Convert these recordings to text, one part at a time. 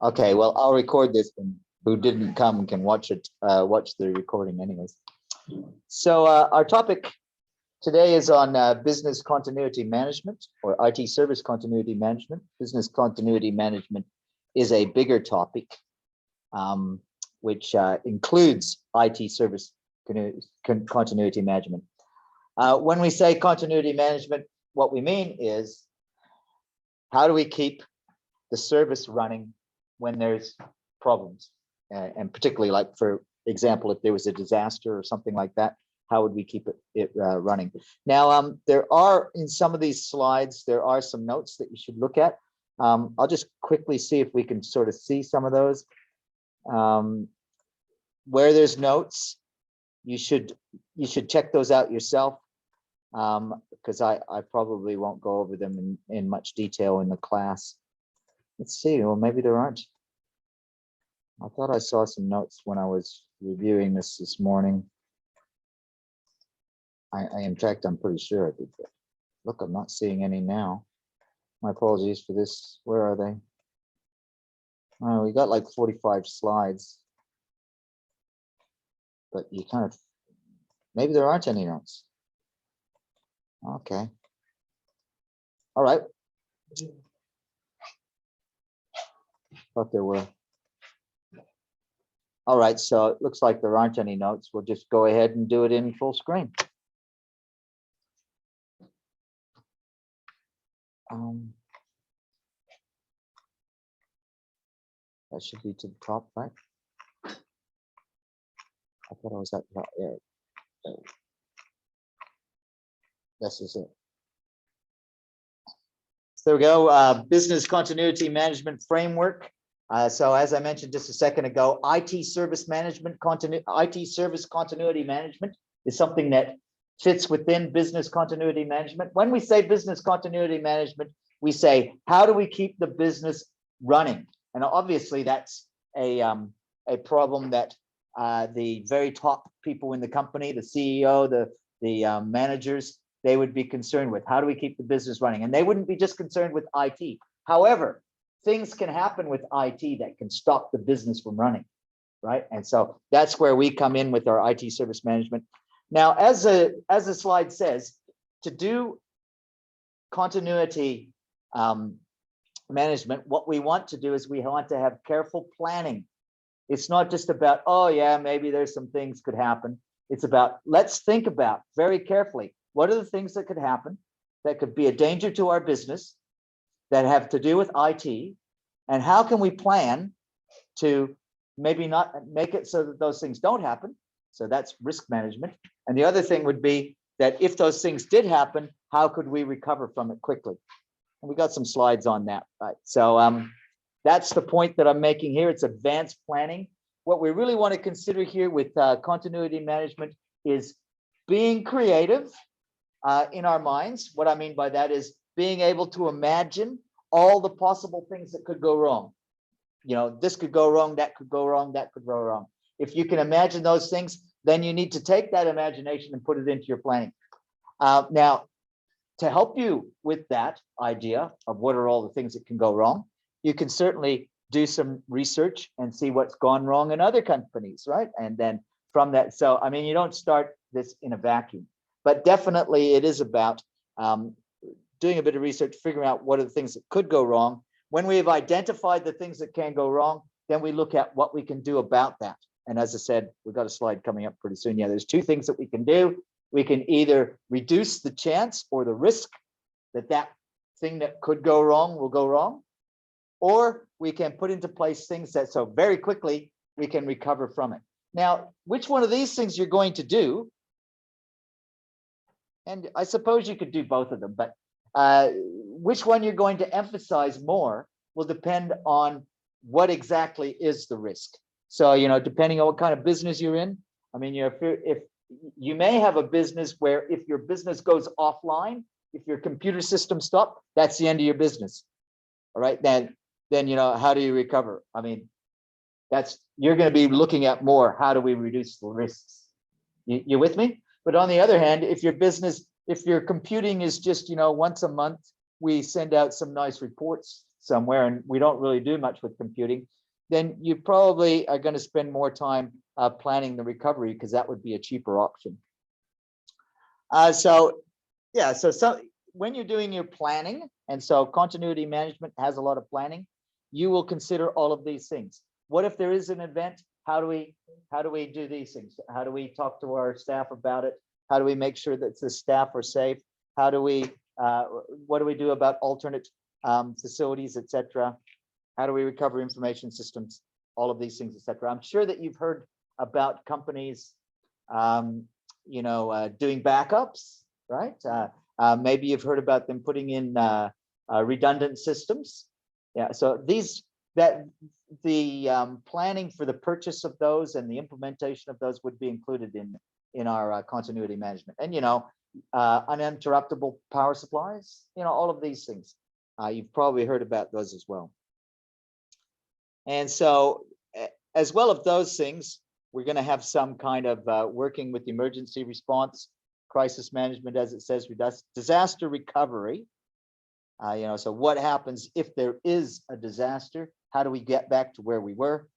Okay, well, I'll record this, and who didn't come can watch it, watch the recording anyways. So our topic today is on business continuity management, or IT service continuity management. Business continuity management is a bigger topic, which includes IT service continuity management. When we say continuity management, what we mean is, how do we keep the service running when there's problems, and particularly, like, for example, if there was a disaster or something like that, how would we keep it running? Now, there are, in some of these slides, there are some notes that you should look at. I'll just quickly see if we can sort of see some of those. Where there's notes, you should check those out yourself, because I probably won't go over them in much detail in the class. Let's see, well, maybe there aren't. I thought I saw some notes when I was reviewing this morning. In fact, I'm pretty sure I did that. Look, I'm not seeing any now. My apologies for this. Where are they? Oh, we got like 45 slides. But you kind of, maybe there aren't any notes. Okay. All right. Thought there were. All right, so it looks like there aren't any notes. We'll just go ahead and do it in full screen. That should be to the top, right? I thought I was at the top. Yeah. This is it. So there we go. Business continuity management framework. So as I mentioned just a second ago, IT service continuity management is something that fits within business continuity management. When we say business continuity management, we say, how do we keep the business running? And obviously that's a problem that the very top people in the company, the CEO, the managers, they would be concerned with. How do we keep the business running? And they wouldn't be just concerned with IT. However, things can happen with IT that can stop the business from running, right? And so that's where we come in with our IT service management. Now, as the slide says, to do continuity management, what we want to do is we want to have careful planning. It's not just about, oh yeah, maybe there's some things could happen. It's about, let's think about very carefully, what are the things that could happen that could be a danger to our business, that have to do with IT, and how can we plan to maybe not make it so that those things don't happen? So that's risk management. And the other thing would be that if those things did happen, how could we recover from it quickly? And we got some slides on that, right? So that's the point that I'm making here. It's advanced planning. What we really want to consider here with continuity management is being creative in our minds. What I mean by that is being able to imagine all the possible things that could go wrong. You know, this could go wrong, that could go wrong, that could go wrong. If you can imagine those things, then you need to take that imagination and put it into your planning. Now, to help you with that idea of what are all the things that can go wrong, you can certainly do some research and see what's gone wrong in other companies, right? And then from that, so I mean, you don't start this in a vacuum, but definitely it is about doing a bit of research, figuring out what are the things that could go wrong. When we have identified the things that can go wrong, then we look at what we can do about that. And as I said, we've got a slide coming up pretty soon. Yeah, there's two things that we can do. We can either reduce the chance or the risk that that thing that could go wrong will go wrong, or we can put into place things that so very quickly we can recover from it. Now, which one of these things you're going to do, and I suppose you could do both of them, but which one you're going to emphasize more will depend on what exactly is the risk. So, you know, depending on what kind of business you're in, I mean, if you may have a business where if your business goes offline, if your computer system stops, that's the end of your business. All right, then you know, how do you recover? I mean, you're going to be looking at more, how do we reduce the risks? You with me? But on the other hand, if your business, if your computing is just, you know, once a month, we send out some nice reports somewhere and we don't really do much with computing, then you probably are going to spend more time planning the recovery, because that would be a cheaper option. So when you're doing your planning, and so continuity management has a lot of planning, you will consider all of these things. What if there is an event? How do we do these things? How do we talk to our staff about it? How do we make sure that the staff are safe? How do we what do we do about alternate facilities, etc.? How do we recover information systems? All of these things, etc. I'm sure that you've heard about companies, doing backups, right? Maybe you've heard about them putting in redundant systems. Yeah, so the planning for the purchase of those and the implementation of those would be included in our continuity management. And uninterruptible power supplies, all of these things. You've probably heard about those as well. And so, as well as those things, we're going to have some kind of working with emergency response, crisis management, as it says, disaster recovery. So what happens if there is a disaster? How do we get back to where we were?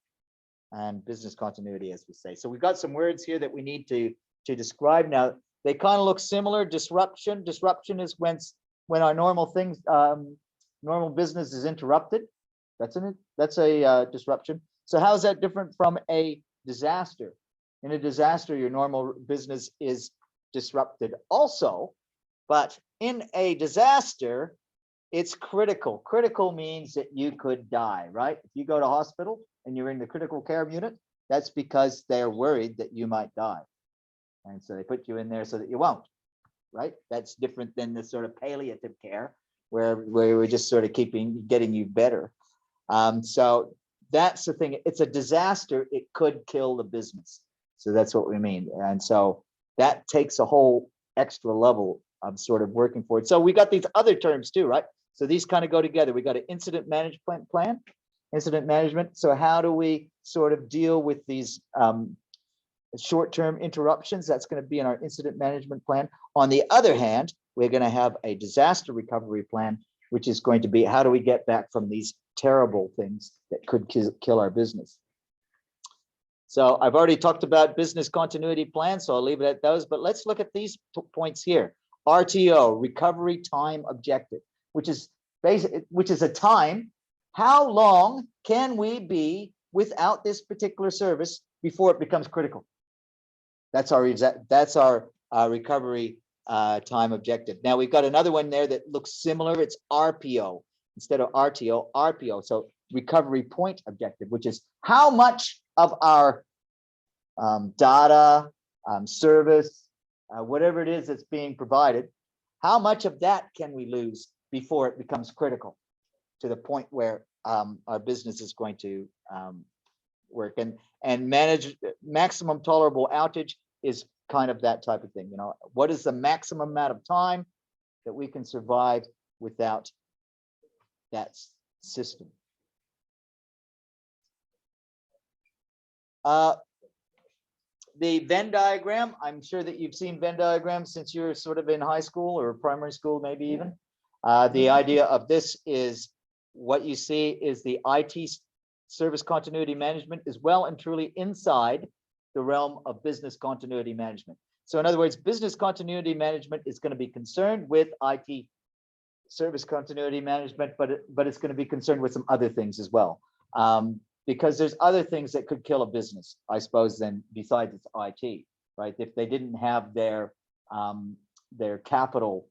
And business continuity, as we say. So we've got some words here that we need to describe. Now, they kind of look similar. Disruption is when our normal things, normal business is interrupted. That's a disruption. So how is that different from a disaster? In a disaster, your normal business is disrupted also, but in a disaster, it's critical. Critical means that you could die, right? If you go to hospital and you're in the critical care unit, that's because they're worried that you might die. And so they put you in there so that you won't, right? That's different than the sort of palliative care where we're just sort of getting you better. So that's the thing. It's a disaster. It could kill the business. So that's what we mean. And so that takes a whole extra level of sort of working for it. So we got these other terms too, right? So these kind of go together. We got an incident management plan, incident management. So how do we sort of deal with these short-term interruptions? That's going to be in our incident management plan. On the other hand, we're going to have a disaster recovery plan, which is going to be how do we get back from these terrible things that could kill our business. So I've already talked about business continuity plans, so I'll leave it at those, but let's look at these points here. RTO, recovery time objective, which is a time. How long can we be without this particular service before it becomes critical? That's our recovery time objective. Now we've got another one there that looks similar. It's RPO instead of RTO, RPO. So recovery point objective, which is how much of our data, service, whatever it is that's being provided, how much of that can we lose before it becomes critical to the point where our business is going to work, and manage maximum tolerable outage is kind of that type of thing. What is the maximum amount of time that we can survive without that system? The Venn diagram, I'm sure that you've seen Venn diagrams since you're sort of in high school or primary school, maybe even. The idea of this is what you see is the IT service continuity management is well and truly inside the realm of business continuity management. So in other words, business continuity management is going to be concerned with IT service continuity management, but it's going to be concerned with some other things as well. Because there's other things that could kill a business, I suppose, then besides its IT, right? If they didn't have their capital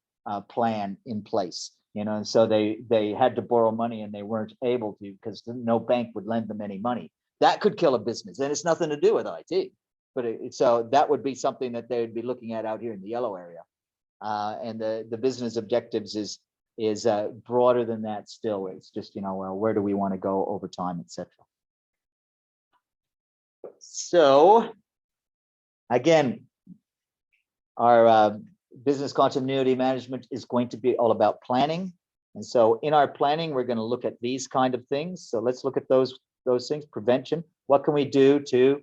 plan in place, and so they had to borrow money and they weren't able to because no bank would lend them any money. That could kill a business, and it's nothing to do with IT. But so that would be something that they would be looking at out here in the yellow area. And the business objectives is broader than that still. It's just, well, where do we want to go over time, etc. So again, our business continuity management is going to be all about planning. And so in our planning, we're going to look at these kind of things. So let's look at those things. Prevention. What can we do to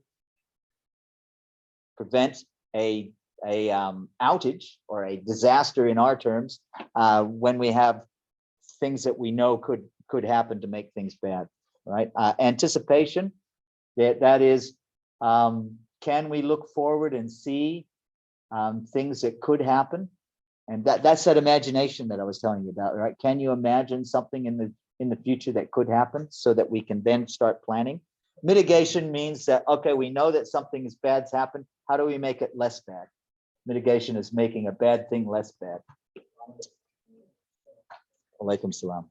prevent a outage or a disaster in our terms when we have things that we know could could happen to make things bad, right? Anticipation, that is, can we look forward and see things that could happen? And that's that imagination that I was telling you about, right? Can you imagine something in the future that could happen so that we can then start planning? Mitigation means that, okay, we know that something is bad's happened. How do we make it less bad? Mitigation is making a bad thing less bad. Alaikum salam.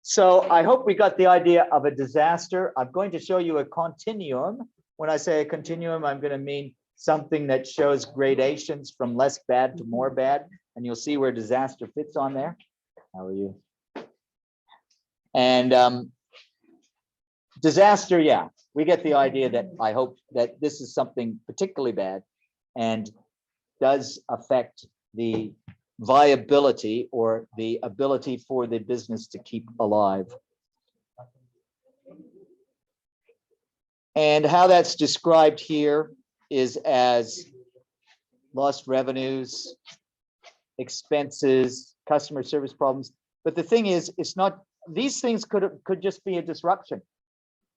So I hope we got the idea of a disaster. I'm going to show you a continuum. When I say a continuum, I'm going to mean something that shows gradations from less bad to more bad. And you'll see where disaster fits on there. How are you? And disaster, yeah, we get the idea that I hope that this is something particularly bad and does affect the viability or the ability for the business to keep alive. And how that's described here is as lost revenues, expenses, customer service problems. But the thing is, it's not, these things could just be a disruption.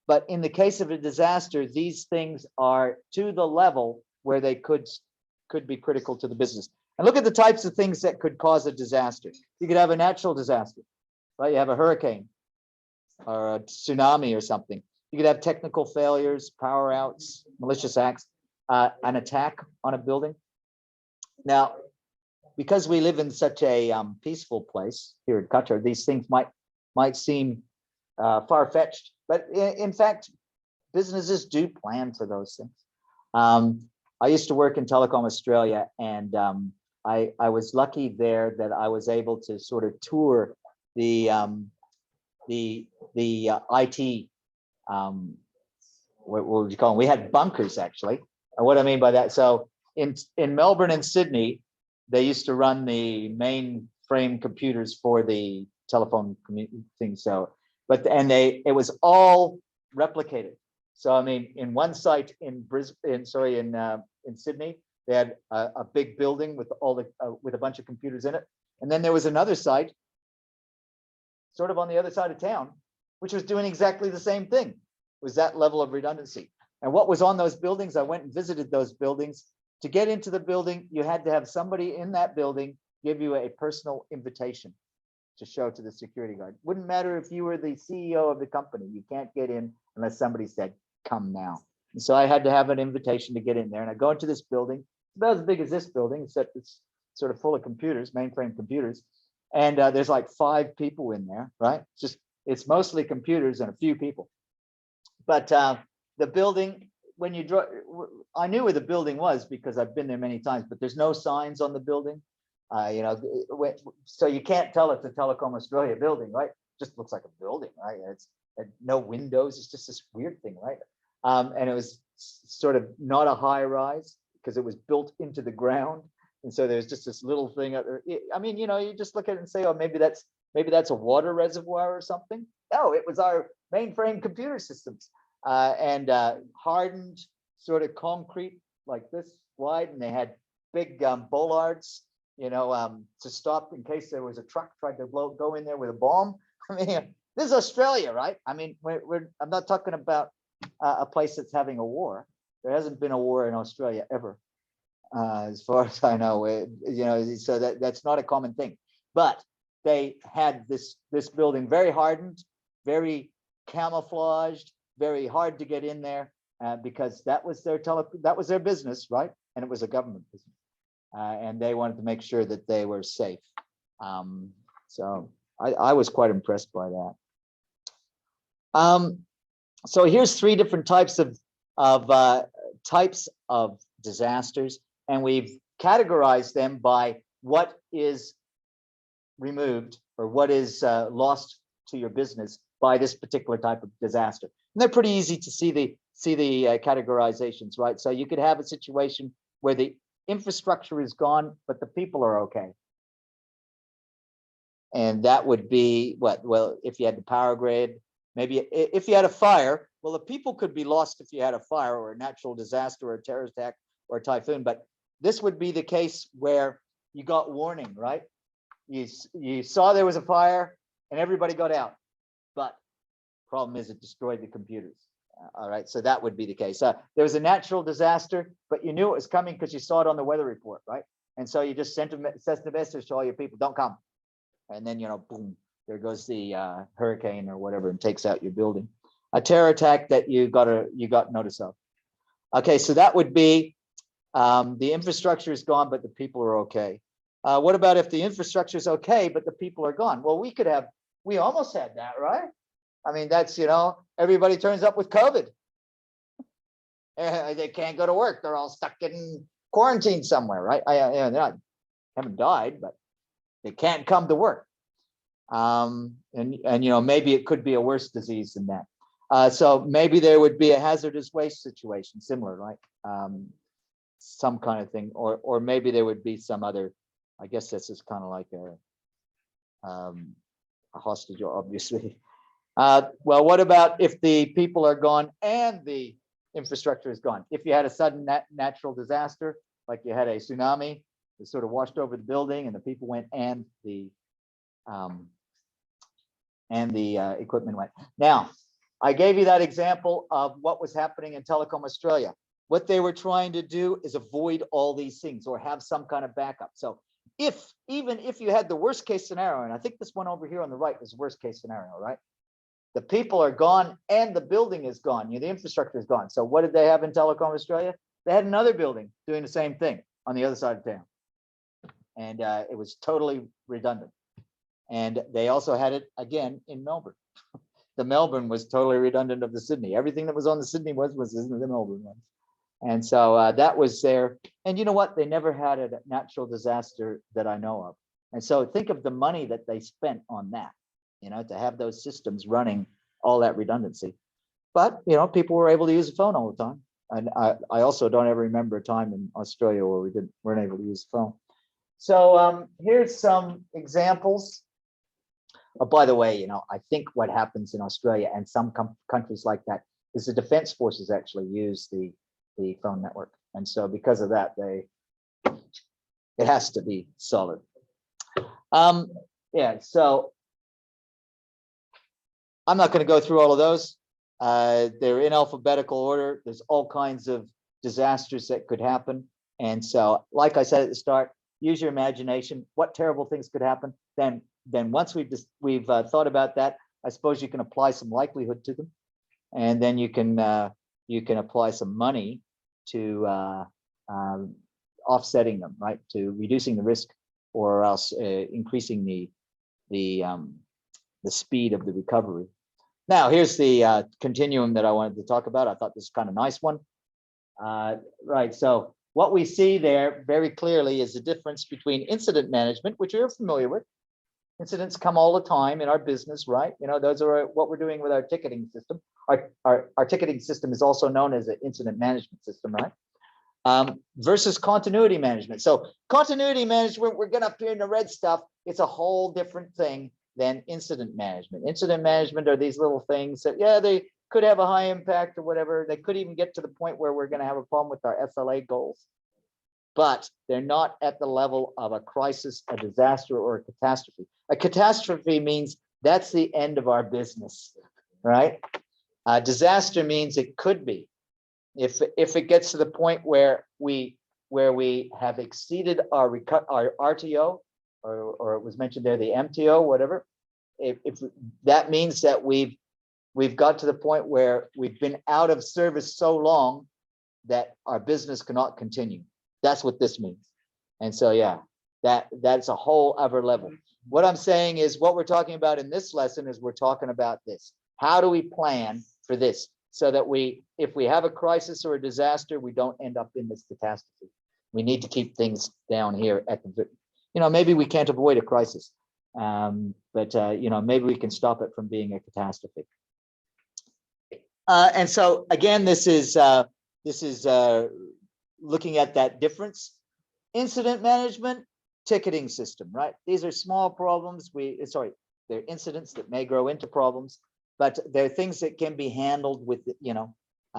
But in the case of a disaster, these things are to the level where they could be critical to the business. And look at the types of things that could cause a disaster. You could have a natural disaster, right? You have a hurricane or a tsunami or something. You could have technical failures, power outs, malicious acts, an attack on a building. Now, because we live in such a peaceful place here in Qatar, these things might seem far-fetched, but in fact, businesses do plan for those things. I used to work in Telecom Australia, and I was lucky there that I was able to sort of tour the IT. What would you call them? We had bunkers actually. And what I mean by that, so in Melbourne and Sydney, they used to run the mainframe computers for the telephone thing. So, it was all replicated. So I mean, in one site in Brisbane, in Sydney, they had a big building with with a bunch of computers in it, and then there was another site, sort of on the other side of town, which was doing exactly the same thing. It was that level of redundancy. And what was on those buildings? I went and visited those buildings. To get into the building, you had to have somebody in that building give you a personal invitation to show to the security guard. Wouldn't matter if you were the CEO of the company. You can't get in unless somebody said, "Come now." And so I had to have an invitation to get in there. And I go into this building, about as big as this building, except it's sort of full of computers, mainframe computers. And there's like 5 people in there, right? It's mostly computers and a few people. But the building, when you draw, I knew where the building was because I've been there many times, but there's no signs on the building. So you can't tell it's a Telecom Australia building, right? It just looks like a building, right? It's no windows. It's just this weird thing, right? And it was sort of not a high rise because it was built into the ground. And so there's just this little thing out there. I mean, you just look at it and say, oh, maybe that's a water reservoir or something. No, it was our mainframe computer systems and hardened sort of concrete like this wide. And they had big bollards, to stop in case there was a truck tried to go in there with a bomb. I mean, this is Australia, right? I mean, I'm not talking about a place that's having a war. There hasn't been a war in Australia ever, as far as I know. So that's not a common thing. But they had this building very hardened, very camouflaged, very hard to get in there because that was their business, right? And it was a government business, and they wanted to make sure that they were safe. So I was quite impressed by that. So here's 3 different types of disasters, and we've categorized them by what is removed or what is lost to your business by this particular type of disaster. And they're pretty easy to see the categorizations, right? So you could have a situation where the infrastructure is gone, but the people are okay. And that would be what? Well, if you had the power grid, maybe if you had a fire, well, the people could be lost if you had a fire or a natural disaster or a terror attack or a typhoon, but this would be the case where you got warning, right? You saw there was a fire and everybody got out, but problem is it destroyed the computers. All right, so that would be the case. There was a natural disaster, but you knew it was coming because you saw it on the weather report, right? And so you just sent a message to all your people, don't come. And then, boom, there goes the hurricane or whatever and takes out your building. A terror attack that you got notice of. Okay, so that would be the infrastructure is gone, but the people are okay. What about if the infrastructure is okay, but the people are gone? Well, we almost had that, right? I mean, that's, everybody turns up with COVID. They can't go to work. They're all stuck in quarantine somewhere, right? They haven't died, but they can't come to work. And maybe it could be a worse disease than that. So maybe there would be a hazardous waste situation, similar, right? Some kind of thing, or maybe there would be some other. I guess this is kind of like a hostage, obviously. Well, what about if the people are gone and the infrastructure is gone? If you had a sudden natural disaster, like you had a tsunami that sort of washed over the building and the people went and the equipment went. Now, I gave you that example of what was happening in Telecom Australia. What they were trying to do is avoid all these things or have some kind of backup. So even if you had the worst case scenario, and I think this one over here on the right is worst case scenario, right? The people are gone and the building is gone. The infrastructure is gone. So what did they have in Telecom Australia? They had another building doing the same thing on the other side of town. And it was totally redundant. And they also had it again in Melbourne. The Melbourne was totally redundant of the Sydney. Everything that was on the Sydney was the Melbourne ones. And so that was there. And you know what? They never had a natural disaster that I know of. And so think of the money that they spent on that, to have those systems running all that redundancy. But, people were able to use the phone all the time. And I also don't ever remember a time in Australia where we weren't able to use the phone. So here's some examples. Oh, by the way, I think what happens in Australia and some countries like that is the defense forces actually use the phone network. And so because of that, it has to be solid. Yeah, so I'm not going to go through all of those. They're in alphabetical order. There's all kinds of disasters that could happen. And so, like I said at the start, use your imagination. What terrible things could happen? Then once we've thought about that, I suppose you can apply some likelihood to them, and then you can apply some money to offsetting them, right? To reducing the risk, or else increasing the speed of the recovery. Now, here's the continuum that I wanted to talk about. I thought this is kind of nice one. Right, so what we see there very clearly is the difference between incident management, which you're familiar with. Incidents come all the time in our business, right? Those are what we're doing with our ticketing system. Our ticketing system is also known as an incident management system, right? Versus continuity management. So continuity management, we're going to appear in the red stuff. It's a whole different thing than incident management. Incident management are these little things that, yeah, they could have a high impact or whatever. They could even get to the point where we're going to have a problem with our SLA goals, but they're not at the level of a crisis, a disaster, or a catastrophe. A catastrophe means that's the end of our business, right? Disaster means it could be. If it gets to the point where we have exceeded our RTO, or it was mentioned there, the MTO, whatever, if that means that we've got to the point where we've been out of service so long that our business cannot continue. That's what this means. And so, yeah, that's a whole other level. What I'm saying is what we're talking about in this lesson is we're talking about this. How do we plan for this so that if we have a crisis or a disaster, we don't end up in this catastrophe? We need to keep things down here at the, maybe we can't avoid a crisis, but maybe we can stop it from being a catastrophe. And so again, this is looking at that difference. Incident management, ticketing system, right? These are small problems. They're incidents that may grow into problems, but they're things that can be handled with,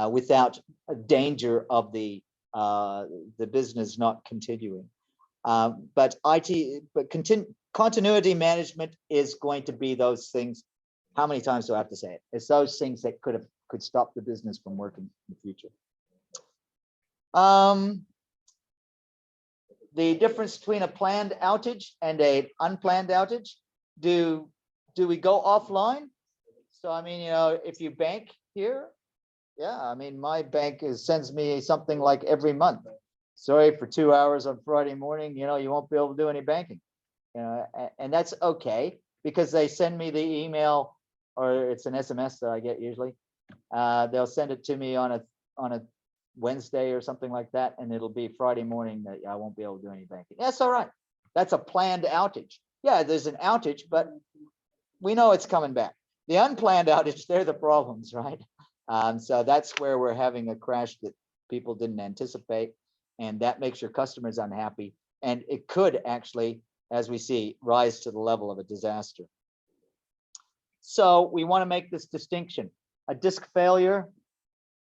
without a danger of the the business not continuing. But continuity management is going to be those things. How many times do I have to say it? It's those things that could stop the business from working in the future. The difference between a planned outage and an unplanned outage. Do we go offline? So I mean, if you bank here, yeah, I mean, my bank sends me something like every month. Sorry, for 2 hours on Friday morning, you won't be able to do any banking. And that's okay, because they send me the email, or it's an SMS that I get usually. They'll send it to me on a Wednesday or something like that, and it'll be Friday morning that I won't be able to do any banking. That's all right. That's a planned outage. Yeah, there's an outage, but we know it's coming back. The unplanned outage, they're the problems, right? So that's where we're having a crash that people didn't anticipate, and that makes your customers unhappy. And it could actually, as we see, rise to the level of a disaster. So we want to make this distinction. A disk failure,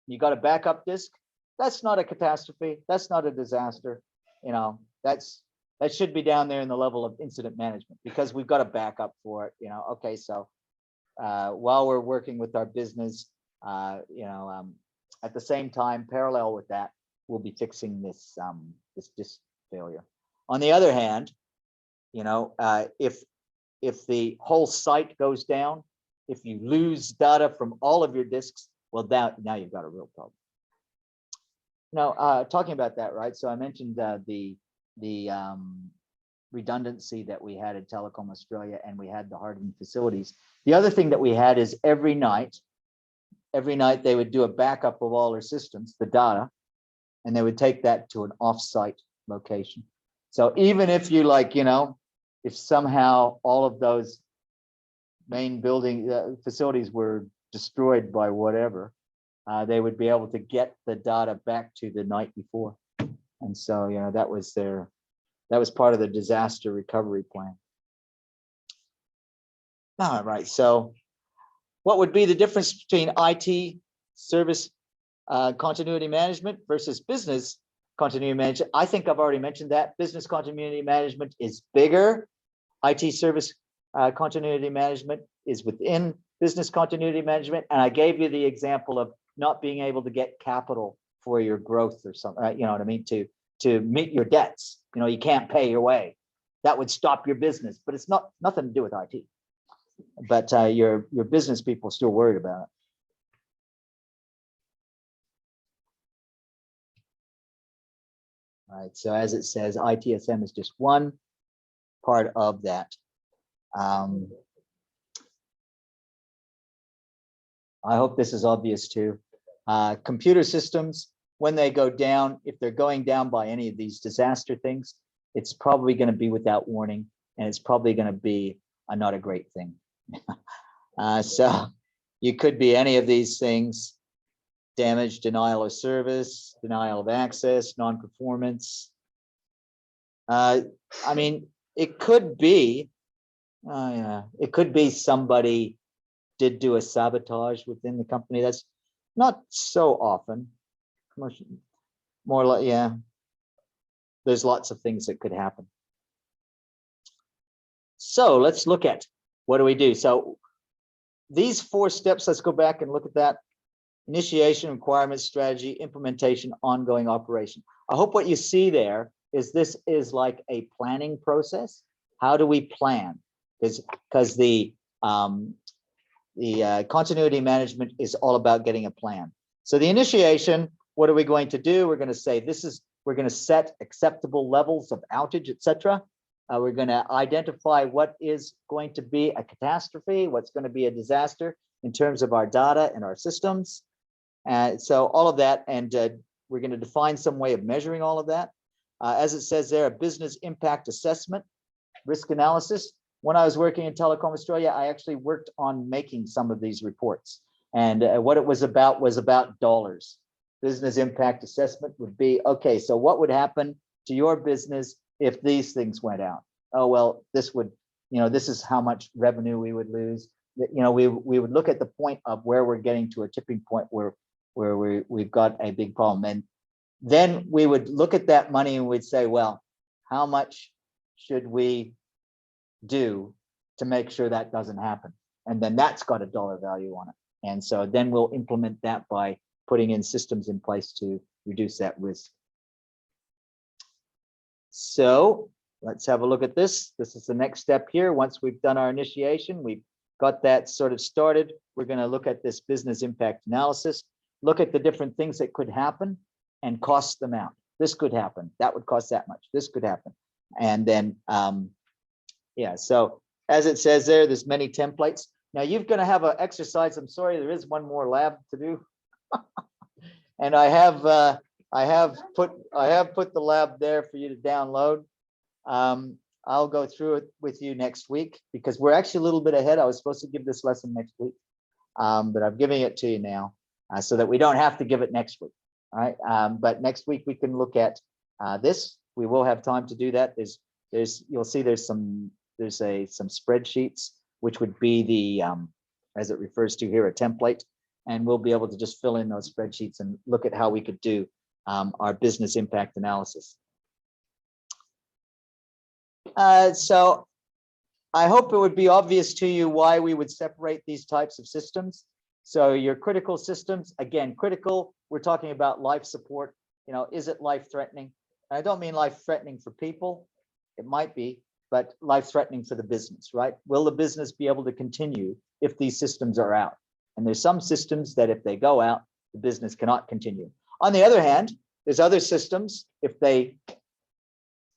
you got a backup disk, that's not a catastrophe. That's not a disaster. That should be down there in the level of incident management, because we've got a backup for it. Okay, so while we're working with our business, at the same time, parallel with that, we'll be fixing this disk failure. On the other hand, if the whole site goes down, if you lose data from all of your disks, well, now you've got a real problem. Now, talking about that, right? So I mentioned the redundancy that we had at Telecom Australia, and we had the hardened facilities. The other thing that we had is every night they would do a backup of all their systems, the data, and they would take that to an off-site location. So even if you if somehow all of those main building facilities were destroyed by whatever, they would be able to get the data back to the night before. And so, that was part of the disaster recovery plan. All right, so what would be the difference between IT service continuity management versus business continuity management? I think I've already mentioned that. Business continuity management is bigger. IT service continuity management is within business continuity management. And I gave you the example of not being able to get capital for your growth or something, you know what I mean, to meet your debts. You can't pay your way. That would stop your business, but it's nothing to do with IT. But your business people are still worried about it. All right, so as it says, ITSM is just one part of that. I hope this is obvious too. Computer systems, when they go down, if they're going down by any of these disaster things, it's probably going to be without warning, and it's probably going to be not a great thing. So you could be any of these things: damage, denial of service, denial of access, non-performance. I mean, it could be, it could be somebody did do a sabotage within the company. That's not so often. More like, there's lots of things that could happen. So let's look at what do we do. So these 4 steps, let's go back and look at that. Initiation, requirements, strategy, implementation, ongoing operation. I hope what you see there is this is like a planning process. How do we plan? Because the continuity management is all about getting a plan. So the initiation, what are we going to do? We're going to say we're going to set acceptable levels of outage, etc. We're going to identify what is going to be a catastrophe, what's going to be a disaster in terms of our data and our systems. So all of that, and we're going to define some way of measuring all of that. As it says there, a business impact assessment, risk analysis. When I was working in Telecom Australia, I actually worked on making some of these reports. And what it was about dollars. Business impact assessment would be, okay, so what would happen to your business if these things went out? Oh, well, this would, this is how much revenue we would lose. We would look at the point of where we're getting to a tipping point where we've got a big problem. And then we would look at that money and we'd say, well, how much should we do to make sure that doesn't happen? And then that's got a dollar value on it. And so then we'll implement that by putting in systems in place to reduce that risk. So let's have a look at this. This is the next step here. Once we've done our initiation, we've got that sort of started. We're going to look at this business impact analysis, look at the different things that could happen and cost them out. This could happen. That would cost that much. This could happen. And then, yeah, so as it says there, there's many templates. Now you're going to have an exercise. I'm sorry, there is one more lab to do. And I have put the lab there for you to download. I'll go through it with you next week because we're actually a little bit ahead. I was supposed to give this lesson next week, but I'm giving it to you now so that we don't have to give it next week. All right, but next week we can look at this. We will have time to do that. You'll see there's some spreadsheets, which would be the as it refers to here, a template, and we'll be able to just fill in those spreadsheets and look at how we could do our business impact analysis. So I hope it would be obvious to you why we would separate these types of systems. So your critical systems, again, critical, we're talking about life support. You know, is it life-threatening? I don't mean life-threatening for people. It might be, but life-threatening for the business, right? Will the business be able to continue if these systems are out? And there's some systems that if they go out, the business cannot continue. On the other hand, there's other systems, if they,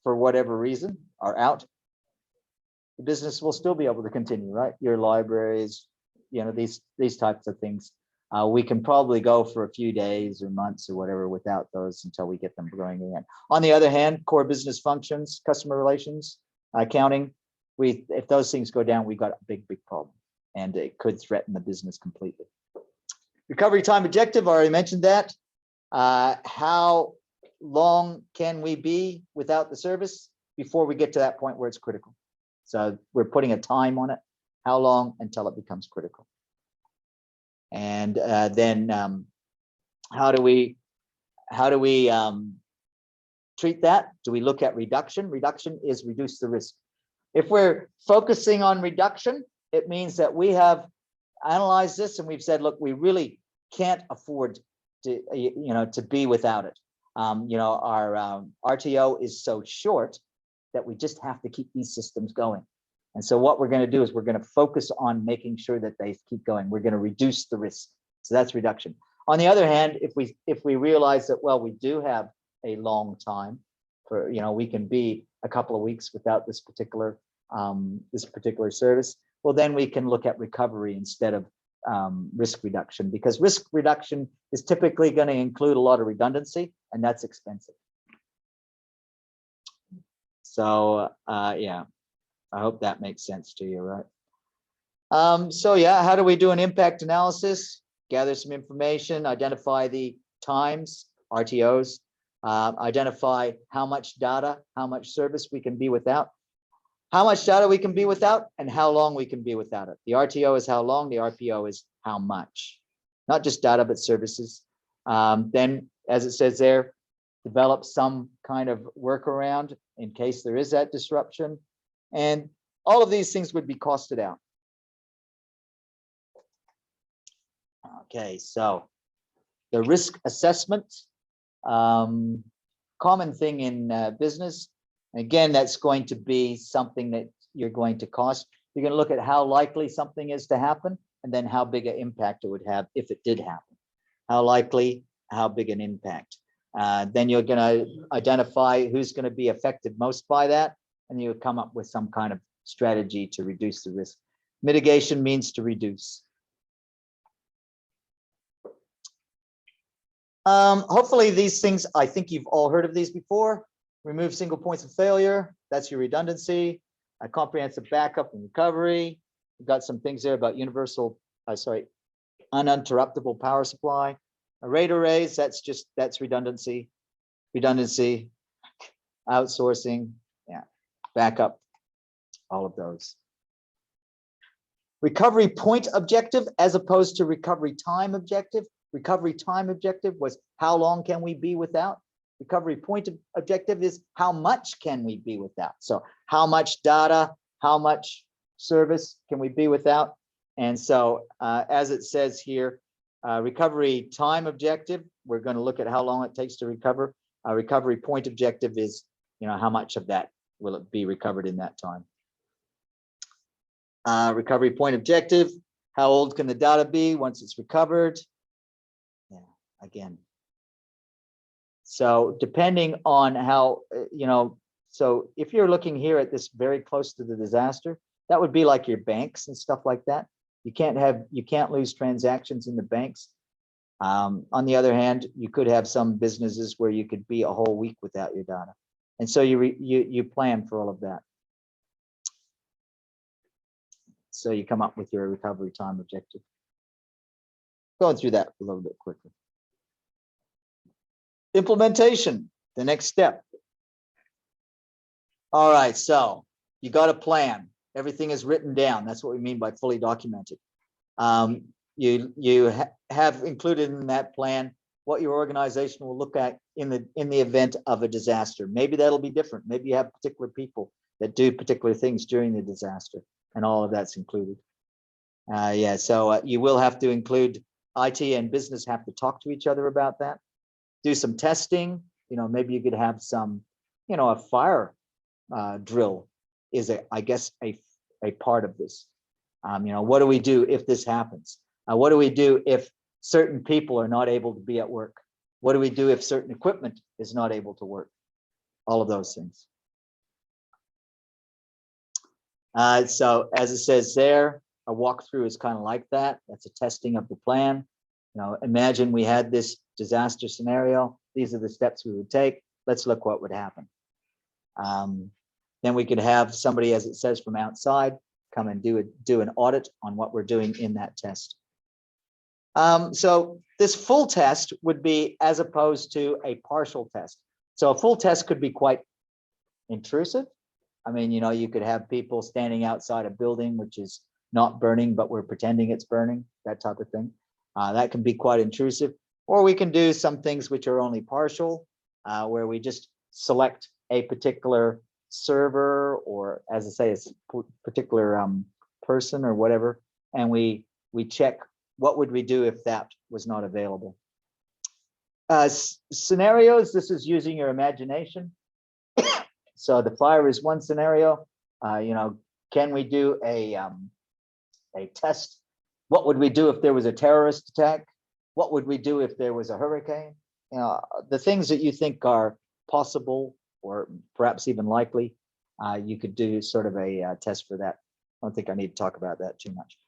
for whatever reason, are out, the business will still be able to continue, right? Your libraries, you know, these types of things. We can probably go for a few days or months or whatever without those until we get them going again. On the other hand, core business functions, customer relations, accounting, if those things go down, we've got a big problem, and it could threaten the business completely. Recovery time objective, I already mentioned that. How long can we be without the service before we get to that point where it's critical? So we're putting a time on it. How long until it becomes critical? And then how do we treat that? Do we look at reduction? Reduction is reduce the risk. If we're focusing on reduction, it means that we have analyzed this and we've said, look, we really can't afford to, to be without it. Our RTO is so short that we just have to keep these systems going. And so what we're going to do is we're going to focus on making sure that they keep going. We're going to reduce the risk. So that's reduction. On the other hand, if we realize that, well, we do have a long time for, we can be a couple of weeks without this particular service, well, then we can look at recovery instead of risk reduction, because risk reduction is typically going to include a lot of redundancy, and that's expensive. So yeah, I hope that makes sense to you, right? So yeah, how do we do an impact analysis? Gather some information, identify the times, RTOs, identify how much data, how much service we can be without, how much data we can be without, and how long we can be without it. The RTO is how long, the RPO is how much, not just data, but services. Then, as it says there, develop some kind of workaround in case there is that disruption. And all of these things would be costed out. Okay, so the risk assessment, common thing in business. Again, that's going to be something that you're going to cost. You're going to look at how likely something is to happen, and then how big an impact it would have if it did happen. How likely, how big an impact. Then you're going to identify who's going to be affected most by that, and you'll come up with some kind of strategy to reduce the risk. Mitigation means to reduce. Hopefully these things, I think you've all heard of these before. Remove single points of failure, that's your redundancy. A comprehensive backup and recovery. We've got some things there about universal, uninterruptible power supply. A rate arrays, that's redundancy. Redundancy, outsourcing, yeah, backup, all of those. Recovery point objective as opposed to recovery time objective. Recovery time objective was how long can we be without? Recovery point objective is how much can we be without? So how much data, how much service can we be without? And so as it says here, recovery time objective, we're going to look at how long it takes to recover. Recovery point objective is, how much of that will it be recovered in that time? Recovery point objective, how old can the data be once it's recovered? Yeah, again. So depending on how, so if you're looking here at this very close to the disaster, that would be like your banks and stuff like that. You can't lose transactions in the banks. On the other hand, you could have some businesses where you could be a whole week without your data. And so you plan for all of that. So you come up with your recovery time objective. Going through that a little bit quickly. Implementation, the next step. All right, so you got a plan. Everything is written down. That's what we mean by fully documented. You have included in that plan what your organization will look at in the event of a disaster. Maybe that'll be different. Maybe you have particular people that do particular things during the disaster, and all of that's included. So you will have to include IT and business have to talk to each other about that. Do some testing. Maybe you could have some, a fire drill is I guess a part of this. What do we do if this happens? What do we do if certain people are not able to be at work? What do we do if certain equipment is not able to work? All of those things. So as it says there, a walkthrough is kind of like that. That's a testing of the plan. Imagine we had this disaster scenario. These are the steps we would take. Let's look what would happen. Then we could have somebody, as it says, from outside come and do an audit on what we're doing in that test. So this full test would be as opposed to a partial test. So a full test could be quite intrusive. I mean, you could have people standing outside a building which is not burning, but we're pretending it's burning, that type of thing. That can be quite intrusive. Or we can do some things which are only partial, where we just select a particular server, or as I say, a particular person or whatever, and we check what would we do if that was not available. Scenarios, this is using your imagination. So the fire is one scenario. Can we do a test? What would we do if there was a terrorist attack? What would we do if there was a hurricane? The things that you think are possible or perhaps even likely, you could do sort of a test for that. I don't think I need to talk about that too much.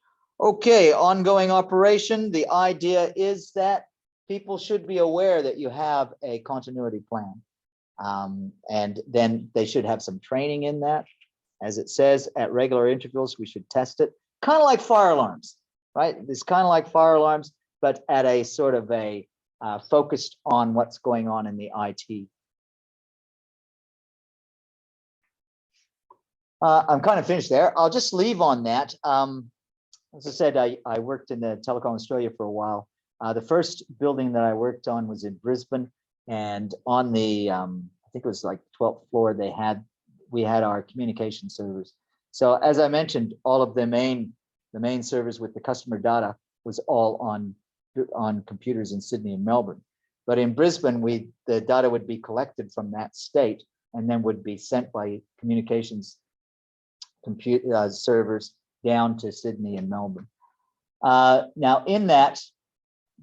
Okay, ongoing operation. The idea is that people should be aware that you have a continuity plan. And then they should have some training in that. As it says, at regular intervals, we should test it. Kind of like fire alarms, right? It's kind of like fire alarms, but at a sort of a focused on what's going on in the IT. I'm kind of finished there. I'll just leave on that. As I said, I worked in the Telecom Australia for a while. The first building that I worked on was in Brisbane, and on the, I think it was like 12th floor, we had our communication servers. So as I mentioned, all of the main servers with the customer data was all on computers in Sydney and Melbourne. But in Brisbane, the data would be collected from that state and then would be sent by communications servers down to Sydney and Melbourne. Now in that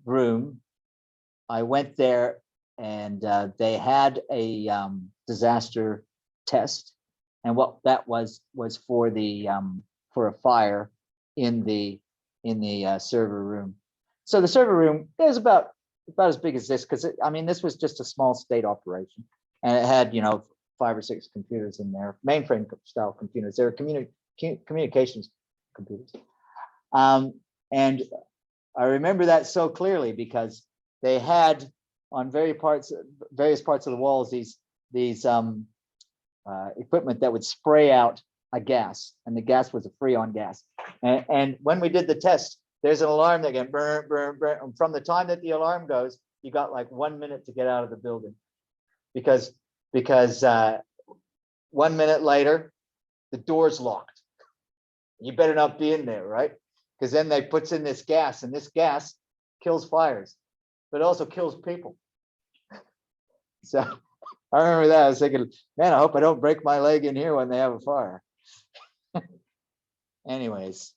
room, I went there and they had a disaster test, and what that was for the for a fire in the server room. So the server room is about as big as this, because I mean this was just a small state operation, and it had 5 or 6 computers in there, mainframe style computers. They were communications computers, and I remember that so clearly because they had on various parts of the walls these equipment that would spray out a gas, and the gas was a freon gas. And when we did the test, there's an alarm that goes burn, burn, burn. And from the time that the alarm goes, you got like 1 minute to get out of the building. because 1 minute later, the door's locked. You better not be in there, right? Because then they puts in this gas, and this gas kills fires, but also kills people. So I remember that. I was thinking, man, I hope I don't break my leg in here when they have a fire. Anyways,